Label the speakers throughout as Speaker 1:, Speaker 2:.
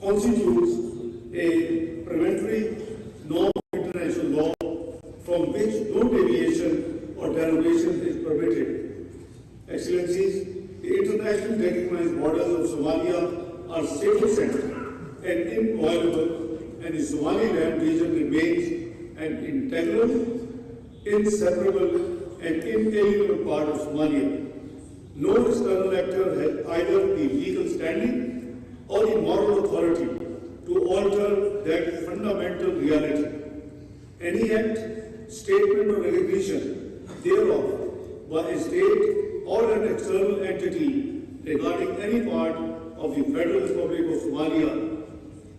Speaker 1: constitutes a preventive norm of international law from which no deviation or derogation is permitted. Excellencies, the internationally recognized borders of Somalia are sacrosanct and inviolable, and the Somaliland region remains an integral, inseparable, and inalienable part of Somalia. No external actor has either the legal standing or the moral authority to alter that fundamental reality. Any act, statement, or recognition thereof by a state or an external entity regarding any part of the Federal Republic of Somalia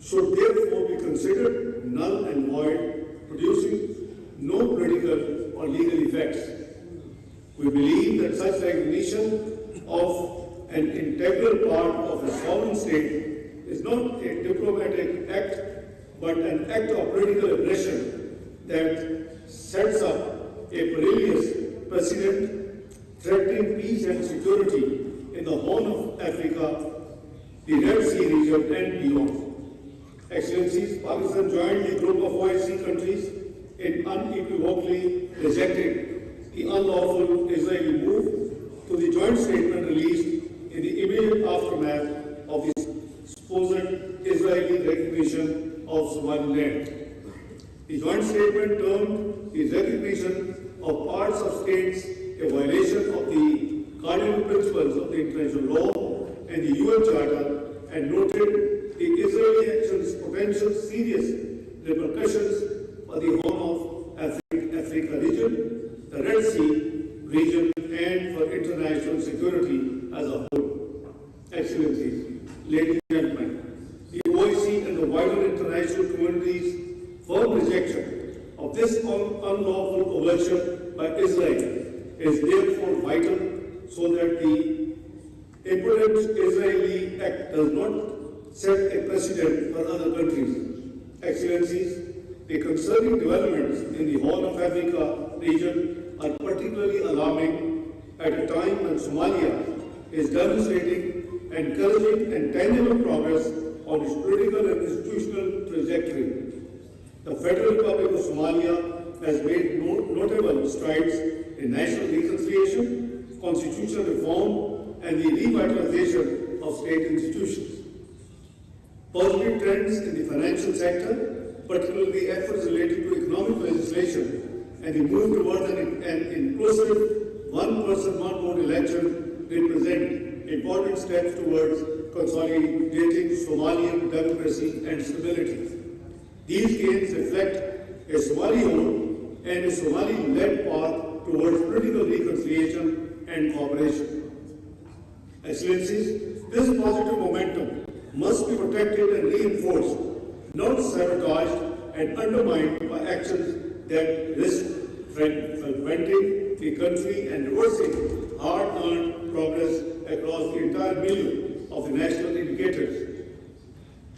Speaker 1: should therefore be considered null and void, producing no political or legal effects. We believe that such recognition of an integral part of a sovereign state is not a diplomatic act, but an act of political aggression that sets up a perilous precedent threatening peace and security in the Horn of Africa, the Red Sea region, and beyond. Excellencies, Pakistan joined the group of OIC countries in unequivocally rejecting the unlawful Israeli move to the joint statement released in the immediate aftermath of the supposed Israeli recognition of Somaliland. The joint statement termed the recognition of parts of states a violation of the cardinal principles of the international law and the UN Charter, and noted the Israeli action's potential serious repercussions for the Horn of Africa region, the Red Sea region, and for international security as a whole. Excellencies, ladies and gentlemen, the OIC and the wider international community's firm rejection of this unlawful overture by Israel is therefore vital, so that the impotent Israeli act does not set a precedent for other countries. Excellencies, the concerning developments in the Horn of Africa region are particularly alarming at a time when Somalia is demonstrating encouraging and tangible progress on its political and institutional trajectory. The Federal Republic of Somalia has made notable strides in national reconciliation, constitutional reform, and the revitalization of state institutions. Positive trends in the financial sector, particularly efforts related to economic legislation and the move towards an inclusive one-person, one-vote election, represent important steps towards consolidating Somalian democracy and stability. These gains reflect a Somali-owned and a Somali-led path towards political reconciliation and cooperation. Excellencies, this positive momentum must be protected and reinforced, not sabotaged and undermined by actions that risk fragmenting the country and reversing hard-earned progress across the entire milieu of the national indicators.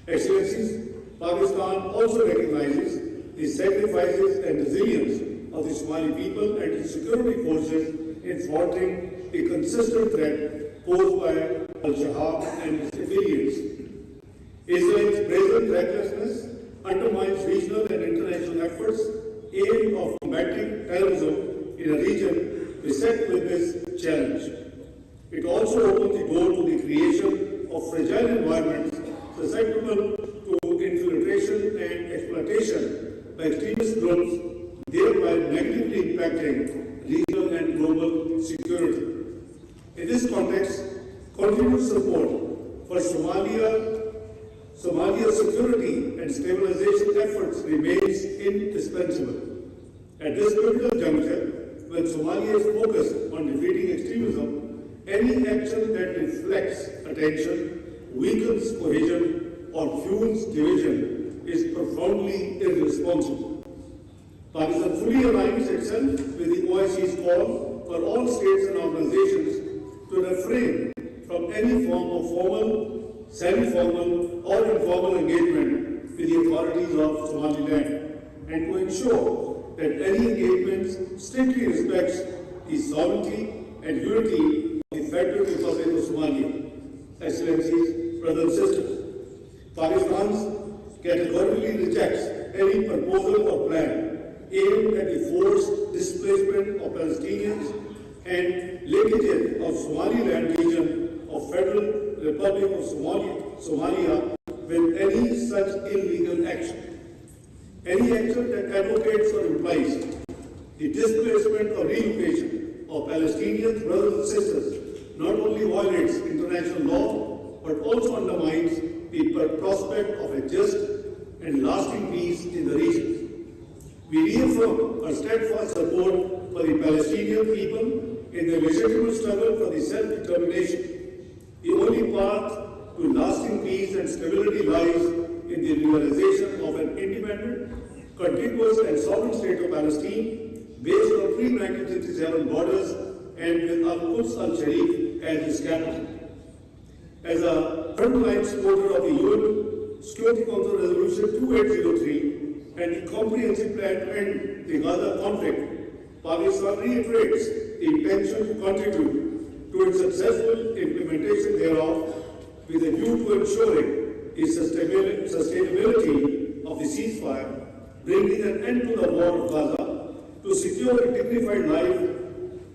Speaker 1: Excellencies, Pakistan also recognizes the sacrifices and resilience of the Somali people and its security forces in thwarting the consistent threat posed by Al-Shabaab and its affiliates. Israel's brazen recklessness undermines regional and international efforts aimed at combating terrorism in a region beset with this challenge. It also opens the door to the creation of fragile environments susceptible to infiltration and exploitation by extremist groups, thereby negatively impacting regional and global security. In this context, continued support for Somalia's security and stabilization efforts remains indispensable. At this pivotal juncture, when Somalia is focused on defeating extremism, any action that deflects attention, weakens cohesion, or fuels division is profoundly irresponsible. Pakistan fully aligns itself with the OIC's call for all states and organizations to refrain from any form of formal, semi-formal, or informal engagement with the authorities of Somaliland, and to ensure that any engagement strictly respects the sovereignty and unity of the Federal Republic of Somalia. Excellencies, brothers and sisters, Pakistan categorically rejects any proposal or plan aimed at the forced displacement of Palestinians and linkages of Somaliland region of Federal Republic of Somalia with any such illegal action. Any action that advocates or implies the displacement or relocation of Palestinian brothers and sisters not only violates international law but also undermines the prospect of a just and lasting peace in the region. We reaffirm our steadfast support for the Palestinian people in their legitimate struggle for the self-determination. The only path to lasting peace and stability lies in the realization of an independent, contiguous and sovereign state of Palestine based on pre-1967 borders and with Al-Quds al-Sharif as its capital. As a frontline supporter of the UN Security Council Resolution 2803 and the comprehensive plan to end the Gaza conflict, Pakistan reiterates the intention to contribute to its successful implementation thereof with a view to ensuring the sustainability of the ceasefire, bringing an end to the war of Gaza, to secure a dignified life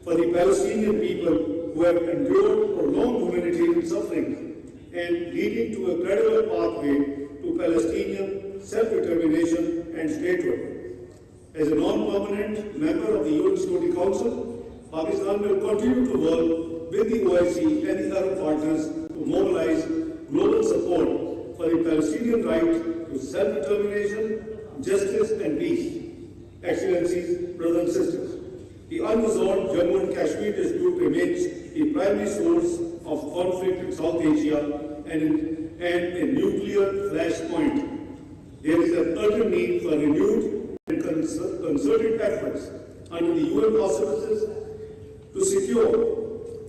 Speaker 1: for the Palestinian people who have endured prolonged humanitarian suffering and leading to a credible pathway to Palestinian self-determination and statehood. As a non-permanent member of the UN Security Council, Pakistan will continue to work with the OIC and the Arab partners to mobilize global support for the Palestinian right to self-determination, justice and peace. Excellencies, brothers and sisters, the unresolved Jammu and Kashmir dispute remains the primary source of conflict in South Asia and a nuclear flashpoint. There is an urgent need for renewed and concerted efforts under the UN auspices to secure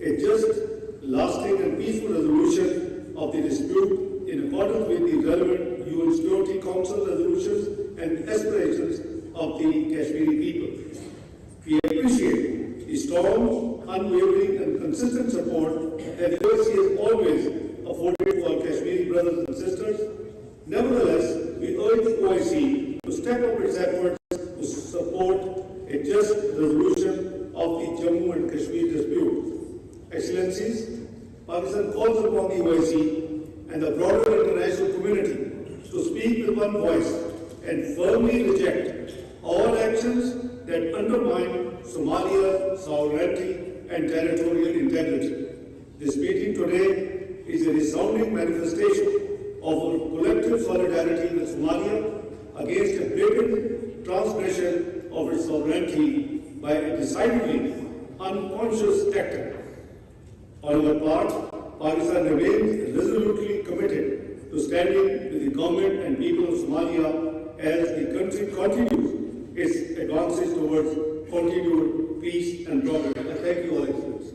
Speaker 1: a just, lasting and peaceful resolution of the dispute in accordance with the relevant UN Security Council resolutions and aspirations of the Kashmiri people. We appreciate the strong, unwavering and consistent support that the OIC has always afforded to our Kashmiri brothers and sisters. Nevertheless, we urge the OIC to step up its efforts to support a just resolution of the Jammu and Kashmir dispute. Excellencies, Pakistan calls upon the OIC and the broader international community to speak with one voice and firmly reject all actions that undermine Somalia's sovereignty and territorial integrity. This meeting today is a resounding manifestation of our collective solidarity with Somalia against a blatant transgression of its sovereignty by a decidedly unconscious actor. On our part, Pakistan remains resolutely committed to standing with the government and people of Somalia as the country continues its advances towards continued peace and progress. I thank you all, Excellencies.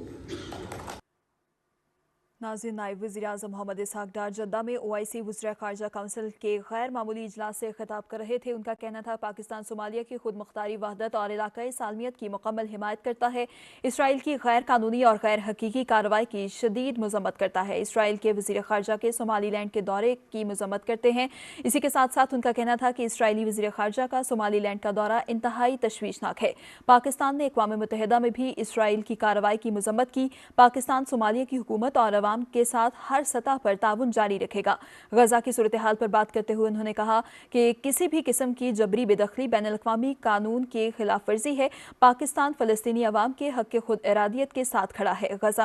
Speaker 2: नाज़रीन, नायब वज़ीर-ए-आज़म मोहम्मद इसहाक डार जद्दा में OIC वज़ीर ख़ारजा council के गैर मामूली इजलास से खिताब कर रहे थे। उनका कहना था पाकिस्तान सोमालिया की खुद मुख्तारी वहदत और इलाकाई सालमियत की मुकम्मल हिमायत करता है। इसराइल की गैर कानूनी और गैर हकीकी कार्रवाई की शदीद मजम्मत करता है। इसराइल के वज़ीर ख़ारजा के सोमालीलैंड के दौरे की मजम्मत करते हैं। इसी के साथ साथ उनका कहना था कि इसराइली वज़ीर ख़ारजा का सोमालीलैंड का दौरा इंतहाई तशवीशनाक है। पाकिस्तान ने अक़वाम मुत्तहिदा में भी इसराइल की कार्रवाई की मजम्मत की। पाकिस्तान सोमालिया की हुकूमत और के साथ हर सतह पर ताउन जारी रखेगा। गजा की सूरत हाल पर बात करते हुए उन्होंने कहा कि किसी भी किस्म की जबरी बेदखली बैनुल-अक़वामी कानून के खिलाफ वर्जी है। पाकिस्तान फ़लस्तीनी अवाम के हक़ खुद इरादियत के साथ खड़ा है। गजा